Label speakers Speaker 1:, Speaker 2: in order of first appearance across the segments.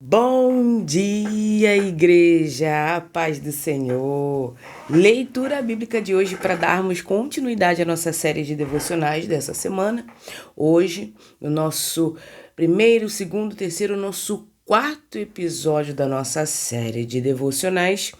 Speaker 1: Bom dia, igreja, a paz do Senhor. Leitura bíblica de hoje para darmos continuidade à nossa série de devocionais dessa semana. Hoje, no nosso primeiro, segundo, terceiro, nosso quarto episódio da nossa série de devocionais,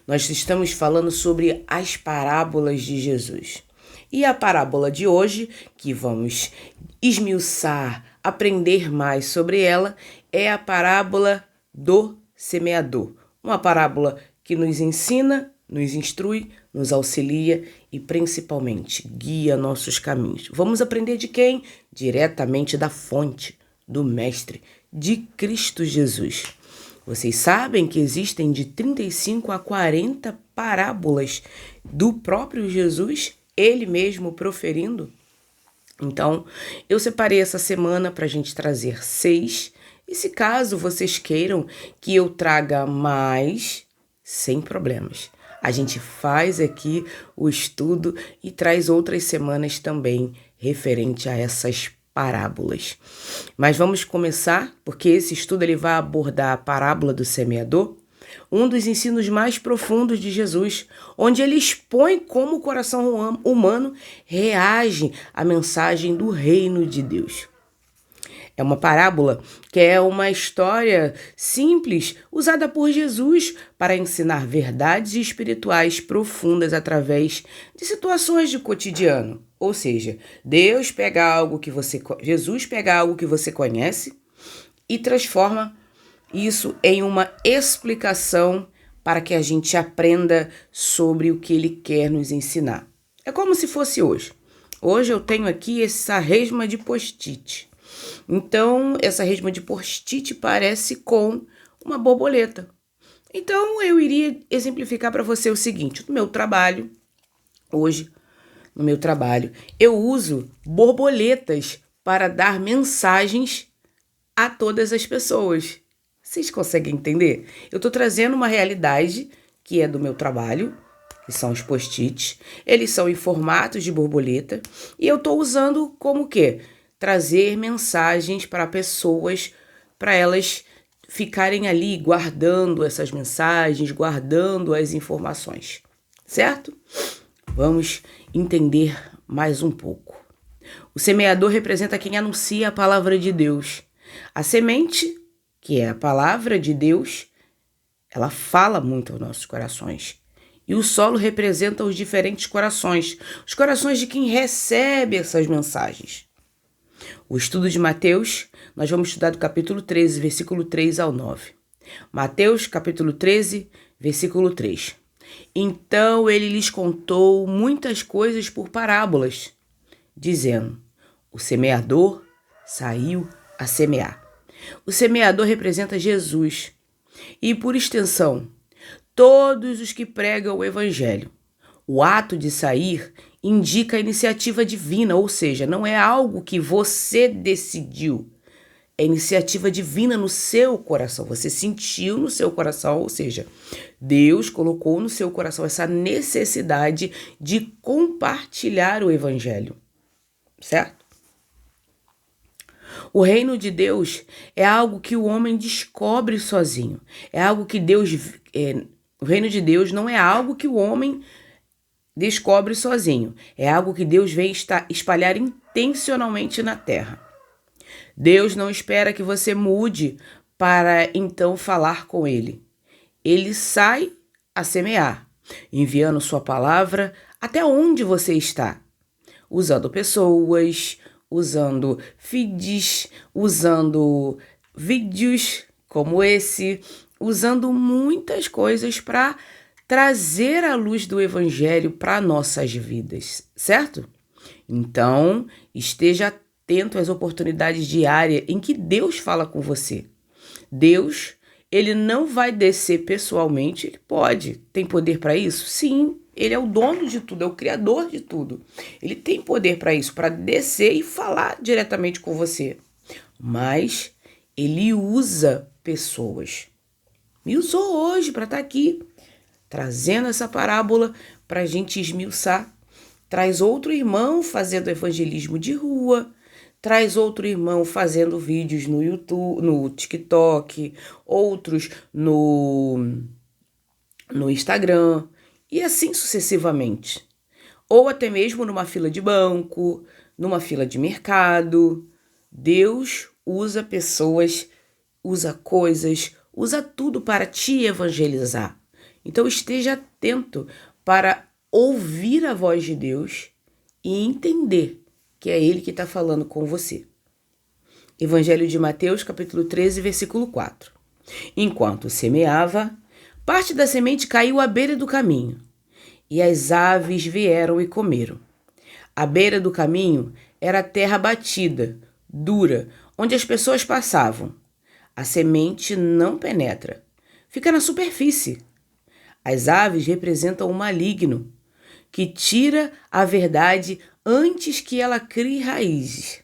Speaker 1: nós estamos falando sobre as parábolas de Jesus. E a parábola de hoje, que vamos esmiuçar, aprender mais sobre ela, é a parábola do semeador. Uma parábola que nos ensina, nos instrui, nos auxilia e principalmente guia nossos caminhos. Vamos aprender de quem? Diretamente da fonte, do Mestre, de Cristo Jesus. Vocês sabem que existem de 35 a 40 parábolas do próprio Jesus, ele mesmo proferindo? Então, eu separei essa semana para a gente trazer 6. E se caso vocês queiram que eu traga mais, sem problemas. A gente faz aqui o estudo e traz outras semanas também referente a essas parábolas. Mas vamos começar, porque esse estudo ele vai abordar a parábola do semeador, um dos ensinos mais profundos de Jesus, onde ele expõe como o coração humano reage à mensagem do reino de Deus. É uma parábola que é uma história simples usada por Jesus para ensinar verdades espirituais profundas através de situações de cotidiano. Ou seja, Jesus pega algo que você conhece e transforma isso em uma explicação para que a gente aprenda sobre o que ele quer nos ensinar. É como se fosse hoje. Hoje eu tenho aqui essa resma de post-it. Então, essa resma de post-it parece com uma borboleta. Então, eu iria exemplificar para você o seguinte. No meu trabalho, eu uso borboletas para dar mensagens a todas as pessoas. Vocês conseguem entender? Eu estou trazendo uma realidade que é do meu trabalho, que são os post-its. Eles são em formatos de borboleta e eu estou usando como o quê? Trazer mensagens para pessoas, para elas ficarem ali guardando essas mensagens, guardando as informações, certo? Vamos entender mais um pouco. O semeador representa quem anuncia a palavra de Deus. A semente, que é a palavra de Deus, ela fala muito aos nossos corações. E o solo representa os diferentes corações, os corações de quem recebe essas mensagens. O estudo de Mateus, nós vamos estudar do capítulo 13, versículo 3 ao 9. Mateus, capítulo 13, versículo 3. Então ele lhes contou muitas coisas por parábolas, dizendo: o semeador saiu a semear. O semeador representa Jesus e, por extensão, todos os que pregam o evangelho. O ato de sair indica a iniciativa divina, ou seja, não é algo que você decidiu. É iniciativa divina no seu coração. Você sentiu no seu coração, ou seja, Deus colocou no seu coração essa necessidade de compartilhar o evangelho, certo? O reino de Deus é algo que o homem descobre sozinho. É algo que o reino de Deus não é algo que o homem descobre sozinho. É algo que Deus vem espalhar intencionalmente na terra. Deus não espera que você mude para então falar com ele. Ele sai a semear, enviando sua palavra até onde você está, usando pessoas, usando feeds, usando vídeos como esse, usando muitas coisas para trazer a luz do evangelho para nossas vidas, certo? Então, esteja atento às oportunidades diárias em que Deus fala com você. Deus, ele não vai descer pessoalmente, ele pode. Tem poder para isso? Sim, ele é o dono de tudo, é o criador de tudo. Ele tem poder para isso, para descer e falar diretamente com você. Mas ele usa pessoas. Me usou hoje para estar aqui, trazendo essa parábola para a gente esmiuçar. Traz outro irmão fazendo evangelismo de rua, traz outro irmão fazendo vídeos no YouTube, no TikTok, outros no Instagram, e assim sucessivamente. Ou até mesmo numa fila de banco, numa fila de mercado. Deus usa pessoas, usa coisas, usa tudo para te evangelizar. Então esteja atento para ouvir a voz de Deus e entender que é Ele que está falando com você. Evangelho de Mateus, capítulo 13, versículo 4. Enquanto semeava, parte da semente caiu à beira do caminho, e as aves vieram e comeram. À beira do caminho era a terra batida, dura, onde as pessoas passavam. A semente não penetra, fica na superfície. As aves representam o maligno, que tira a verdade antes que ela crie raízes.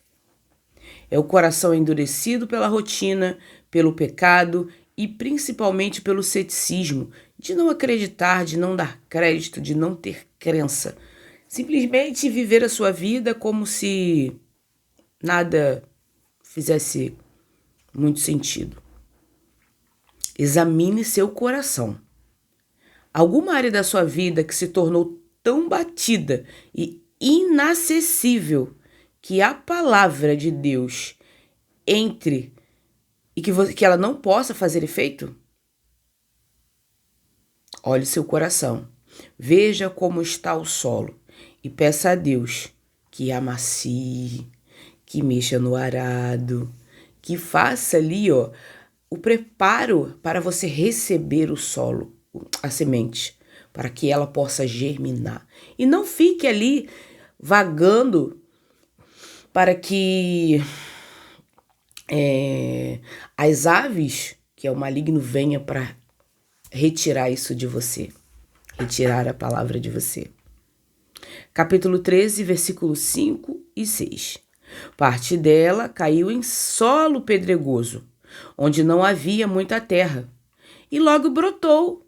Speaker 1: É o coração endurecido pela rotina, pelo pecado e principalmente pelo ceticismo, de não acreditar, de não dar crédito, de não ter crença. Simplesmente viver a sua vida como se nada fizesse muito sentido. Examine seu coração. Alguma área da sua vida que se tornou tão batida e inacessível que a palavra de Deus entre e que ela não possa fazer efeito? Olhe seu coração, veja como está o solo e peça a Deus que amacie, que mexa no arado, que faça ali o preparo para você receber o solo, a semente, para que ela possa germinar. E não fique ali vagando para que as aves, que é o maligno, venha para retirar isso de você, retirar a palavra de você. Capítulo 13, versículos 5 e 6. Parte dela caiu em solo pedregoso, onde não havia muita terra, e logo brotou,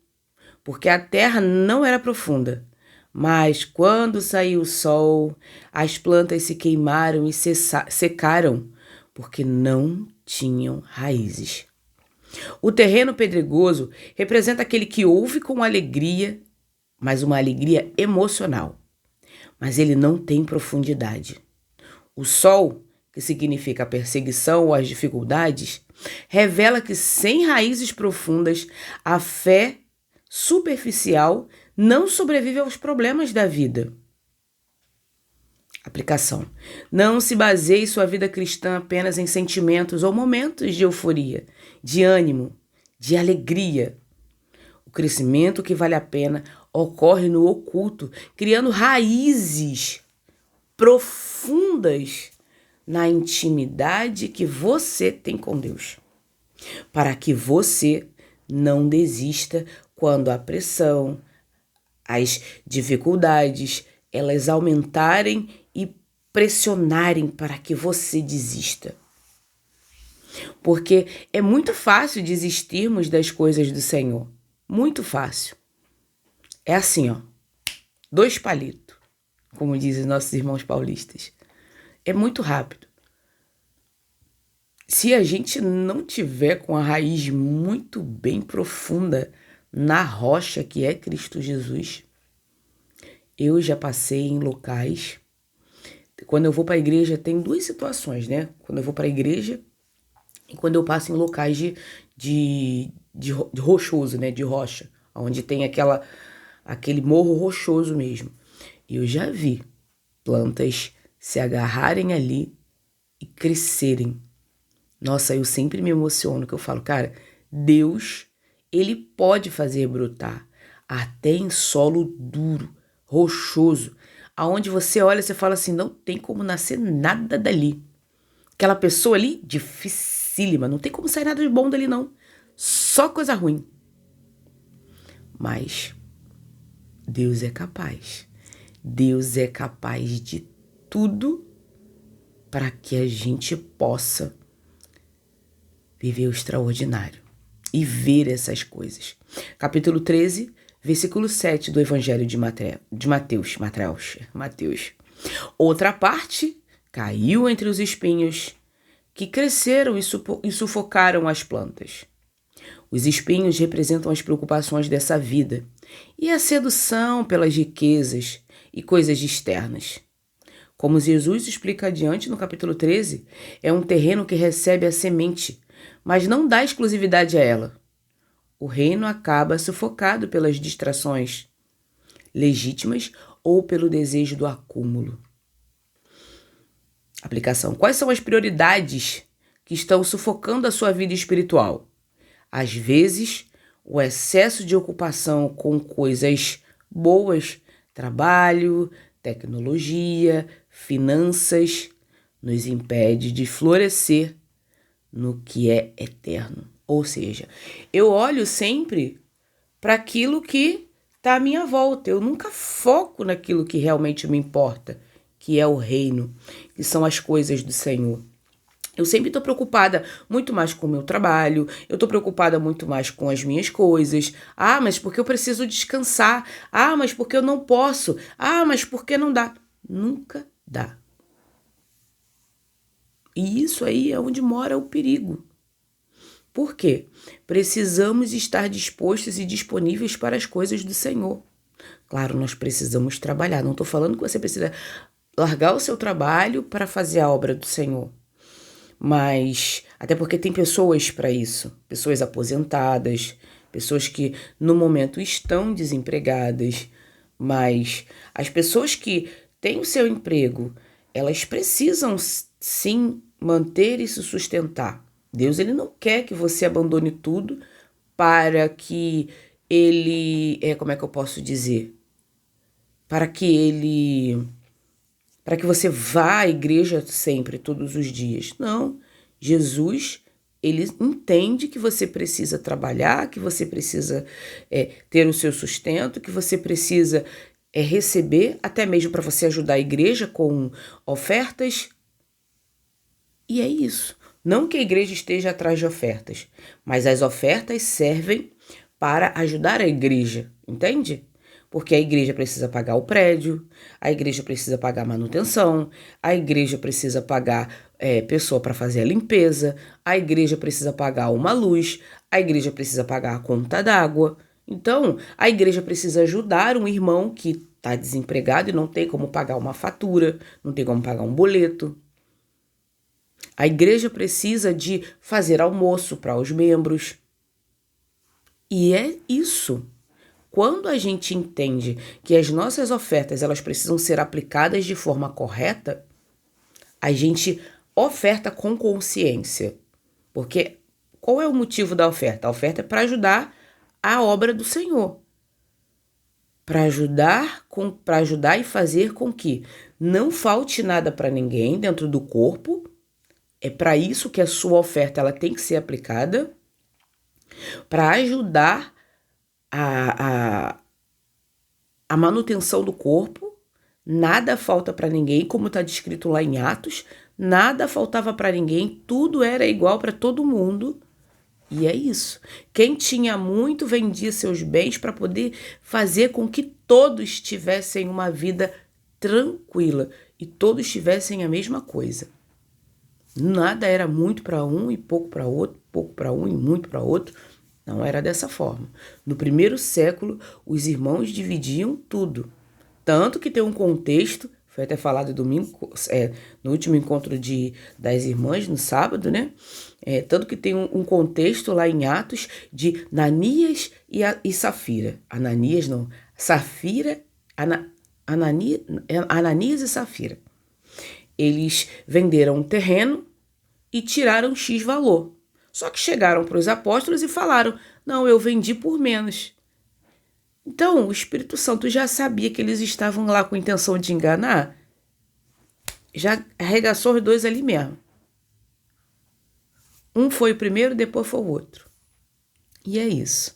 Speaker 1: porque a terra não era profunda. Mas quando saiu o sol, as plantas se queimaram e secaram, porque não tinham raízes. O terreno pedregoso representa aquele que ouve com alegria, mas uma alegria emocional. Mas ele não tem profundidade. O sol, que significa a perseguição ou as dificuldades, revela que sem raízes profundas, a fé superficial não sobrevive aos problemas da vida. Aplicação. Não se baseie sua vida cristã apenas em sentimentos ou momentos de euforia, de ânimo, de alegria. O crescimento que vale a pena ocorre no oculto, criando raízes profundas na intimidade que você tem com Deus, para que você não desista quando a pressão, as dificuldades, elas aumentarem e pressionarem para que você desista. Porque é muito fácil desistirmos das coisas do Senhor. Muito fácil. É assim, 2 palitos, como dizem nossos irmãos paulistas. É muito rápido. Se a gente não tiver com a raiz muito bem profunda na rocha que é Cristo Jesus, eu já passei em locais. Quando eu vou para a igreja, tem 2 situações, né? Quando eu vou para a igreja e quando eu passo em locais de rochoso, né? De rocha, onde tem aquele morro rochoso mesmo. E eu já vi plantas se agarrarem ali e crescerem. Nossa, eu sempre me emociono, que eu falo, cara, Deus, Ele pode fazer brotar até em solo duro, rochoso, aonde você olha e você fala assim, não tem como nascer nada dali. Aquela pessoa ali, dificílima, não tem como sair nada de bom dali não, só coisa ruim. Mas Deus é capaz de tudo para que a gente possa viver o extraordinário e ver essas coisas. Capítulo 13, versículo 7 do Evangelho de Mateus. Outra parte caiu entre os espinhos, que cresceram e sufocaram as plantas. Os espinhos representam as preocupações dessa vida e a sedução pelas riquezas e coisas externas. Como Jesus explica adiante no capítulo 13, é um terreno que recebe a semente, mas não dá exclusividade a ela. O reino acaba sufocado pelas distrações legítimas ou pelo desejo do acúmulo. Aplicação. Quais são as prioridades que estão sufocando a sua vida espiritual? Às vezes, o excesso de ocupação com coisas boas, trabalho, tecnologia, finanças, nos impede de florescer no que é eterno. Ou seja, eu olho sempre para aquilo que está à minha volta. Eu nunca foco naquilo que realmente me importa, que é o reino, que são as coisas do Senhor. Eu sempre estou preocupada muito mais com o meu trabalho, eu estou preocupada muito mais com as minhas coisas. Ah, mas porque eu preciso descansar? Ah, mas porque eu não posso? Ah, mas porque não dá? Nunca dá. E isso aí é onde mora o perigo. Por quê? Precisamos estar dispostos e disponíveis para as coisas do Senhor. Claro, nós precisamos trabalhar. Não estou falando que você precisa largar o seu trabalho para fazer a obra do Senhor. Mas, até porque tem pessoas para isso. Pessoas aposentadas, pessoas que no momento estão desempregadas. Mas as pessoas que têm o seu emprego, elas precisam sim manter e se sustentar. Deus, ele não quer que você abandone tudo para que ele, como é que eu posso dizer? Para que você vá à igreja sempre, todos os dias. Não, Jesus, ele entende que você precisa trabalhar, que você precisa ter o seu sustento, que você precisa receber, até mesmo para você ajudar a igreja com ofertas. E é isso. Não que a igreja esteja atrás de ofertas, mas as ofertas servem para ajudar a igreja, entende? Porque a igreja precisa pagar o prédio, a igreja precisa pagar a manutenção, a igreja precisa pagar pessoa para fazer a limpeza, a igreja precisa pagar uma luz, a igreja precisa pagar a conta d'água. Então, a igreja precisa ajudar um irmão que está desempregado e não tem como pagar uma fatura, não tem como pagar um boleto. A igreja precisa de fazer almoço para os membros. E é isso. Quando a gente entende que as nossas ofertas elas precisam ser aplicadas de forma correta, a gente oferta com consciência. Porque qual é o motivo da oferta? A oferta é para ajudar a obra do Senhor. Para ajudar e fazer com que não falte nada para ninguém dentro do corpo. É para isso que a sua oferta ela tem que ser aplicada, para ajudar a manutenção do corpo. Nada falta para ninguém, como está descrito lá em Atos, nada faltava para ninguém, tudo era igual para todo mundo. E é isso. Quem tinha muito vendia seus bens para poder fazer com que todos tivessem uma vida tranquila e todos tivessem a mesma coisa. Nada era muito para um e pouco para outro, pouco para um e muito para outro. Não era dessa forma. No primeiro século, os irmãos dividiam tudo. Tanto que tem um contexto, foi até falado domingo, no último encontro das irmãs, no sábado, né? Tanto que tem um contexto lá em Atos de Ananias e Safira. Ananias não, Safira, Ananias e Safira. Eles venderam um terreno e tiraram X valor. Só que chegaram para os apóstolos e falaram, não, eu vendi por menos. Então, o Espírito Santo já sabia que eles estavam lá com a intenção de enganar. Já arregaçou os dois ali mesmo. Um foi o primeiro, depois foi o outro. E é isso.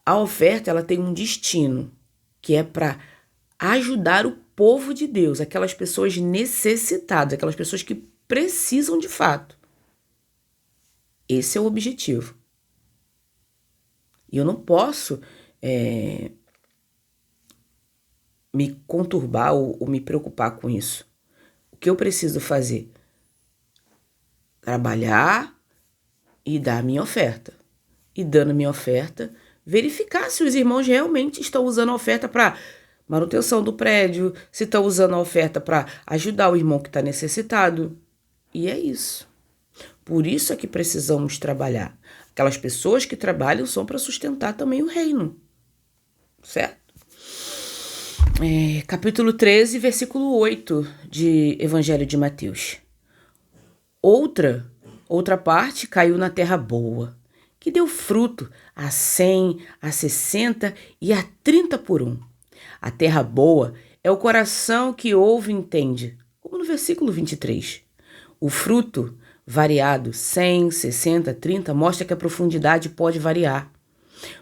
Speaker 1: A oferta, ela tem um destino, que é para ajudar o povo de Deus, aquelas pessoas necessitadas, aquelas pessoas que precisam de fato. Esse é o objetivo. E eu não posso me conturbar ou me preocupar com isso. que eu preciso fazer? Trabalhar e dar a minha oferta. E dando a minha oferta, verificar se os irmãos realmente estão usando a oferta para manutenção do prédio, se estão usando a oferta para ajudar o irmão que está necessitado. E é isso. Por isso é que precisamos trabalhar. Aquelas pessoas que trabalham são para sustentar também o reino. Certo? Capítulo 13, versículo 8 de Evangelho de Mateus. Outra parte caiu na terra boa, que deu fruto a 100, a 60 e a 30 por um. A terra boa é o coração que ouve e entende, como no versículo 23. O fruto variado, 100, 60, 30, mostra que a profundidade pode variar.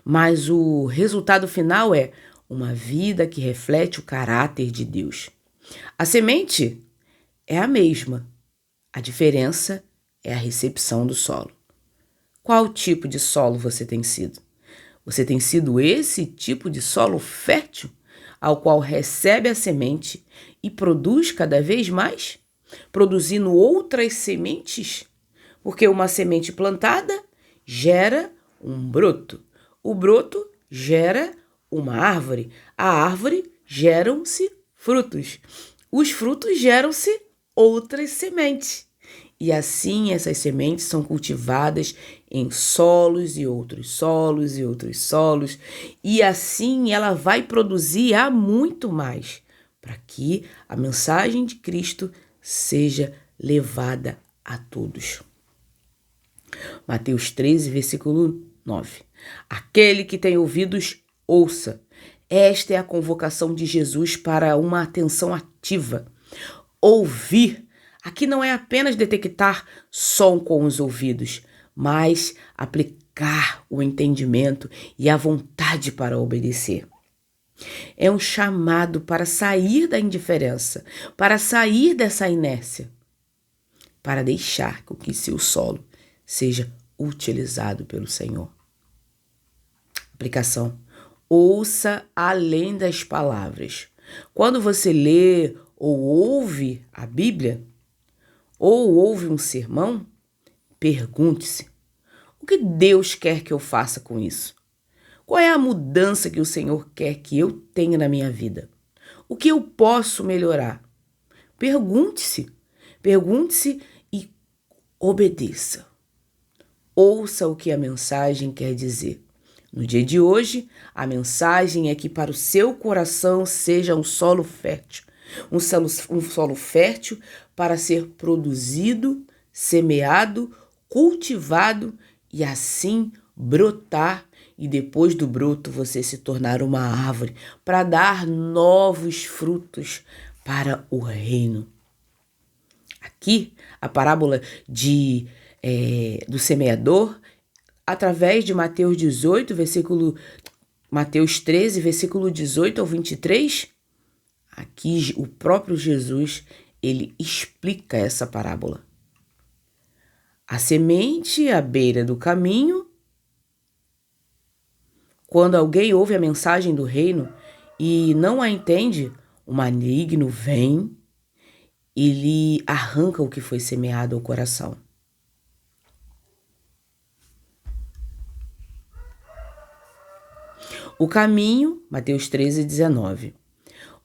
Speaker 1: Mas o resultado final é uma vida que reflete o caráter de Deus. A semente é a mesma. A diferença é a recepção do solo. Qual tipo de solo você tem sido? Você tem sido esse tipo de solo fértil, ao qual recebe a semente e produz cada vez mais, produzindo outras sementes? Porque uma semente plantada gera um broto. O broto gera uma árvore. A árvore geram-se frutos. Os frutos geram-se outras sementes. E assim essas sementes são cultivadas em solos e outros solos e outros solos. E assim ela vai produzir a muito mais, para que a mensagem de Cristo seja levada a todos. Mateus 13, versículo 9. Aquele que tem ouvidos, ouça. Esta é a convocação de Jesus para uma atenção ativa. Ouvir. Aqui não é apenas detectar som com os ouvidos, mas aplicar o entendimento e a vontade para obedecer. É um chamado para sair da indiferença, para sair dessa inércia, para deixar que seu solo seja utilizado pelo Senhor. Aplicação. Ouça além das palavras. Quando você lê ou ouve a Bíblia, ou ouve um sermão, pergunte-se: o que Deus quer que eu faça com isso? Qual é a mudança que o Senhor quer que eu tenha na minha vida? O que eu posso melhorar? Pergunte-se e obedeça. Ouça o que a mensagem quer dizer. No dia de hoje, a mensagem é que para o seu coração seja um solo fértil. Um solo fértil para ser produzido, semeado, cultivado e assim brotar. E depois do broto você se tornar uma árvore para dar novos frutos para o reino. Aqui, a parábola do semeador, através de Mateus 13, versículo 18 ao 23, aqui o próprio Jesus, ele explica essa parábola. A semente à beira do caminho. Quando alguém ouve a mensagem do reino e não a entende, o maligno vem e lhe arranca o que foi semeado ao coração. O caminho, Mateus 13, 19.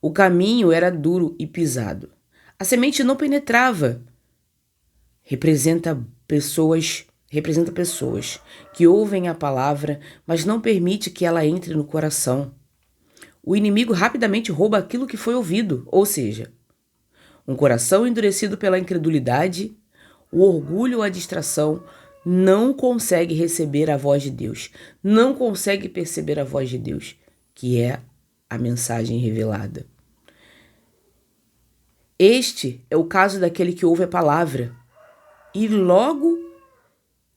Speaker 1: O caminho era duro e pisado. A semente não penetrava. Representa pessoas que ouvem a palavra, mas não permite que ela entre no coração. O inimigo rapidamente rouba aquilo que foi ouvido, ou seja, um coração endurecido pela incredulidade, o orgulho ou a distração não consegue receber a voz de Deus, não consegue perceber a voz de Deus, que é a mensagem revelada. Este é o caso daquele que ouve a palavra e logo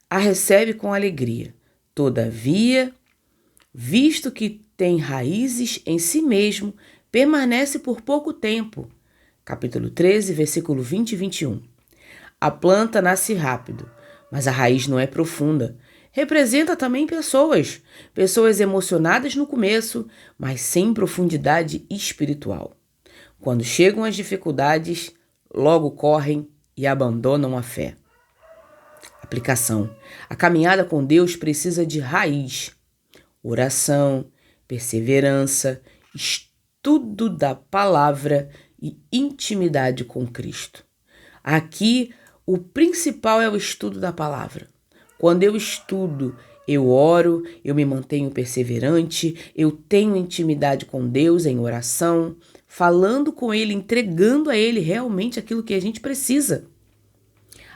Speaker 1: a recebe com alegria. Todavia, visto que tem raízes em si mesmo, permanece por pouco tempo. Capítulo 13, versículo 20 e 21. A planta nasce rápido, mas a raiz não é profunda. Representa também pessoas emocionadas no começo, mas sem profundidade espiritual. Quando chegam as dificuldades, logo correm e abandonam a fé. Aplicação. A caminhada com Deus precisa de raiz, oração, perseverança, estudo da palavra e intimidade com Cristo. Aqui, o principal é o estudo da palavra. Quando eu estudo, eu oro, eu me mantenho perseverante, eu tenho intimidade com Deus em oração, falando com Ele, entregando a Ele realmente aquilo que a gente precisa.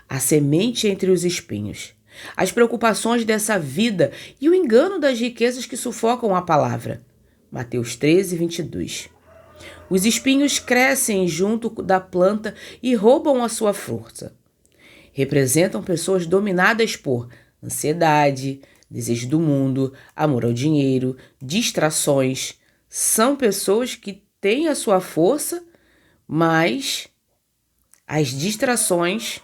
Speaker 1: A semente entre os espinhos, as preocupações dessa vida e o engano das riquezas que sufocam a palavra. Mateus 13, 22. Os espinhos crescem junto da planta e roubam a sua força. Representam pessoas dominadas por ansiedade, desejo do mundo, amor ao dinheiro, distrações. São pessoas que têm a sua força, mas as distrações,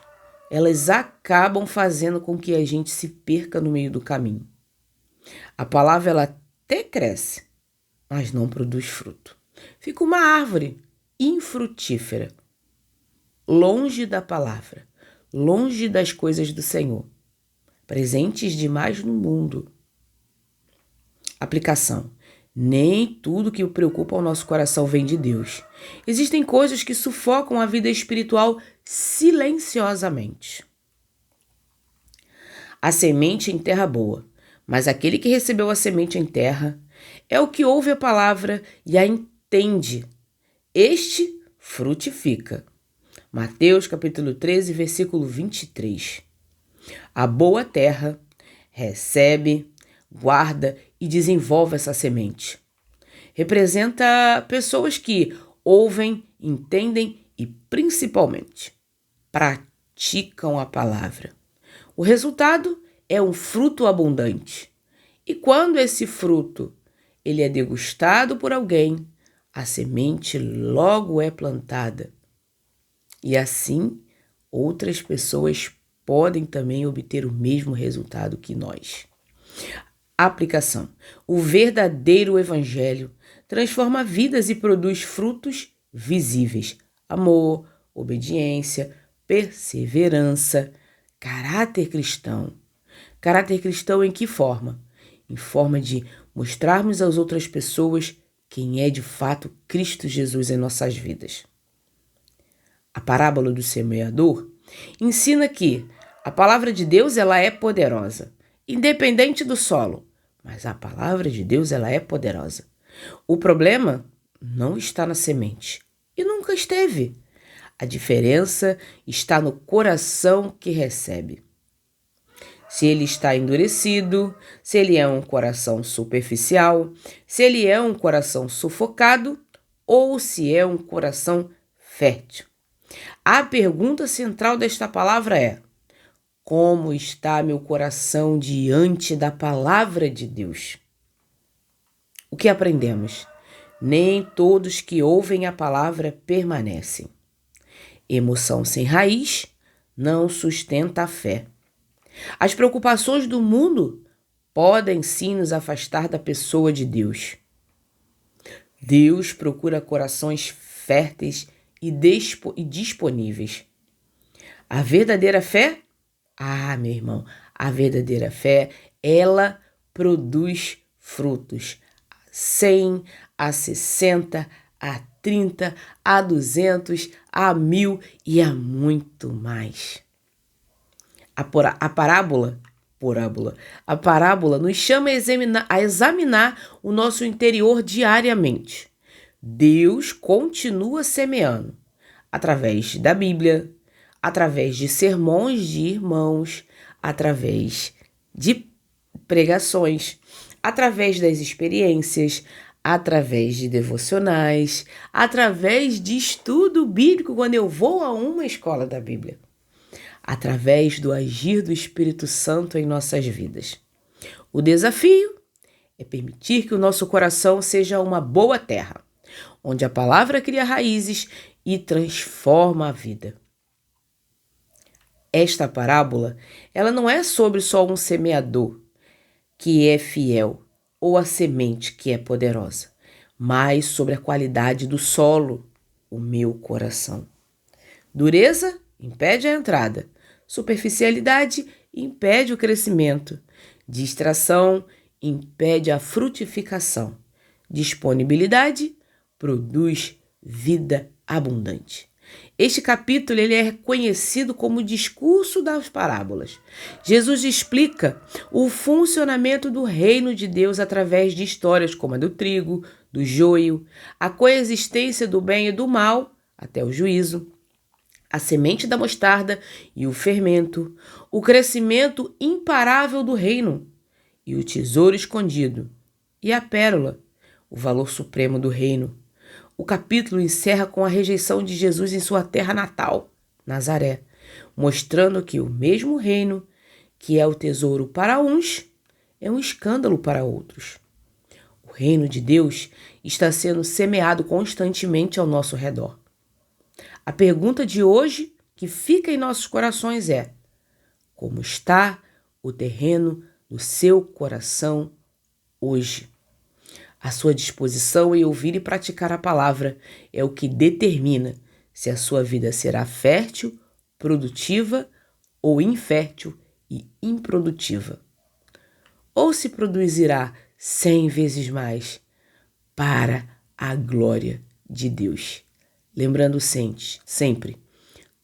Speaker 1: elas acabam fazendo com que a gente se perca no meio do caminho. A palavra, ela até cresce, mas não produz fruto. Fica uma árvore infrutífera, longe da palavra, longe das coisas do Senhor, presentes demais no mundo. Aplicação. Nem tudo que preocupa o nosso coração vem de Deus. Existem coisas que sufocam a vida espiritual silenciosamente. A semente em terra boa, mas aquele que recebeu a semente em terra é o que ouve a palavra e a entende. Este frutifica. Mateus capítulo 13, versículo 23. A boa terra recebe, guarda e desenvolve essa semente. Representa pessoas que ouvem, entendem e, principalmente, praticam a palavra. O resultado é um fruto abundante. E quando esse fruto ele é degustado por alguém, a semente logo é plantada. E assim, outras pessoas podem também obter o mesmo resultado que nós. Aplicação. O verdadeiro evangelho transforma vidas e produz frutos visíveis. Amor, obediência, perseverança, caráter cristão. Caráter cristão em que forma? Em forma de mostrarmos às outras pessoas quem é de fato Cristo Jesus em nossas vidas. A parábola do semeador ensina que a palavra de Deus, ela é poderosa, independente do solo, mas a palavra de Deus, ela é poderosa. O problema não está na semente e nunca esteve. A diferença está no coração que recebe. Se ele está endurecido, se ele é um coração superficial, se ele é um coração sufocado ou se é um coração fértil. A pergunta central desta palavra é: como está meu coração diante da palavra de Deus? O que aprendemos? Nem todos que ouvem a palavra permanecem. Emoção sem raiz não sustenta a fé. As preocupações do mundo podem sim nos afastar da pessoa de Deus. Deus procura corações férteis e disponíveis. A verdadeira fé? Meu irmão, a verdadeira fé, ela produz frutos. A 100, a 60, a 30, a 200, a 1000 e a muito mais. A parábola nos chama a examinar o nosso interior diariamente. Deus continua semeando através da Bíblia, através de sermões de irmãos, através de pregações, através das experiências, através de devocionais, através de estudo bíblico quando eu vou a uma escola da Bíblia, através do agir do Espírito Santo em nossas vidas. O desafio é permitir que o nosso coração seja uma boa terra, onde a palavra cria raízes e transforma a vida. Esta parábola, ela não é sobre só um semeador que é fiel ou a semente que é poderosa, mas sobre a qualidade do solo, o meu coração. Dureza impede a entrada. Superficialidade impede o crescimento. Distração impede a frutificação. Disponibilidade produz vida abundante. Este capítulo ele é conhecido como o discurso das parábolas. Jesus explica o funcionamento do reino de Deus através de histórias como a do trigo, do joio, a coexistência do bem e do mal até o juízo, a semente da mostarda e o fermento, o crescimento imparável do reino e o tesouro escondido, e a pérola, o valor supremo do reino. O capítulo encerra com a rejeição de Jesus em sua terra natal, Nazaré, mostrando que o mesmo reino, que é o tesouro para uns, é um escândalo para outros. O reino de Deus está sendo semeado constantemente ao nosso redor. A pergunta de hoje que fica em nossos corações é: como está o terreno do seu coração hoje? A sua disposição em ouvir e praticar a palavra é o que determina se a sua vida será fértil, produtiva ou infértil e improdutiva. Ou se produzirá 100 vezes mais para a glória de Deus. Lembrando sempre,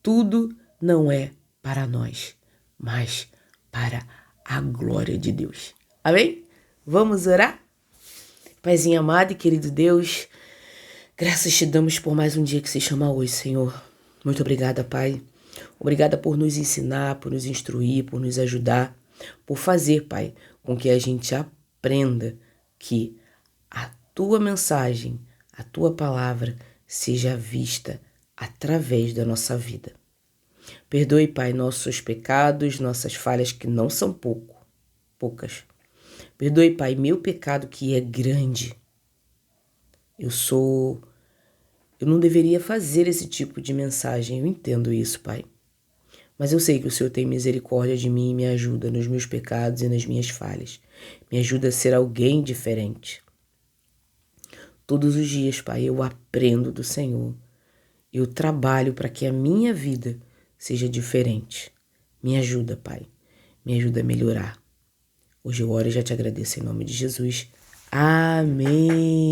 Speaker 1: tudo não é para nós, mas para a glória de Deus. Amém? Vamos orar? Paizinho amado e querido Deus, graças te damos por mais um dia que se chama hoje, Senhor. Muito obrigada, Pai. Obrigada por nos ensinar, por nos instruir, por nos ajudar, por fazer, Pai, com que a gente aprenda que a tua mensagem, a tua palavra seja vista através da nossa vida. Perdoe, Pai, nossos pecados, nossas falhas que não são poucas. Perdoe, Pai, meu pecado que é grande. Eu não deveria fazer esse tipo de mensagem, eu entendo isso, Pai. Mas eu sei que o Senhor tem misericórdia de mim e me ajuda nos meus pecados e nas minhas falhas. Me ajuda a ser alguém diferente. Todos os dias, Pai, eu aprendo do Senhor. Eu trabalho para que a minha vida seja diferente. Me ajuda, Pai. Me ajuda a melhorar. Hoje eu oro e já te agradeço em nome de Jesus. Amém.